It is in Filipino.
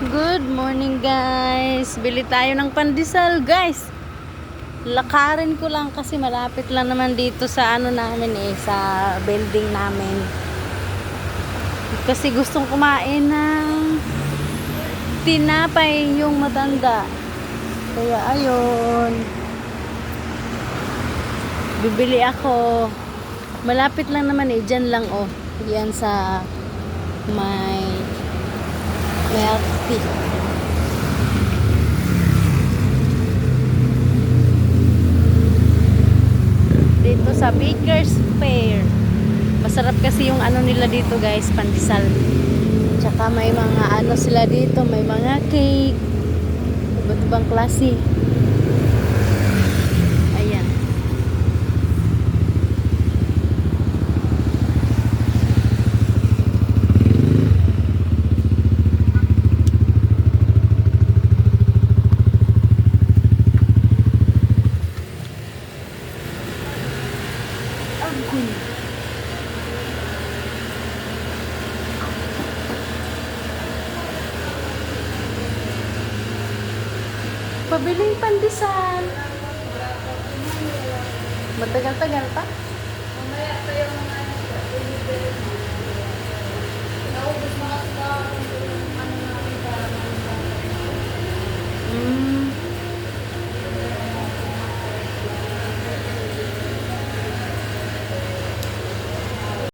Good morning guys. Bili tayo ng pandesal guys. Lakarin ko lang kasi malapit lang naman dito sa ano namin sa building namin. Kasi gustong kumain ng tinapay yung matanda. Kaya ayun. Bibili ako. Malapit lang naman dyan lang Yan sa may milk tea. Dito sa Baker's Fair. Masarap kasi yung ano nila dito guys, pandesal. Tsaka may mga ano sila dito, may mga cake. Iba't ibang klase. Ayan. Pabiling pandesal. Matagal-tagal pa.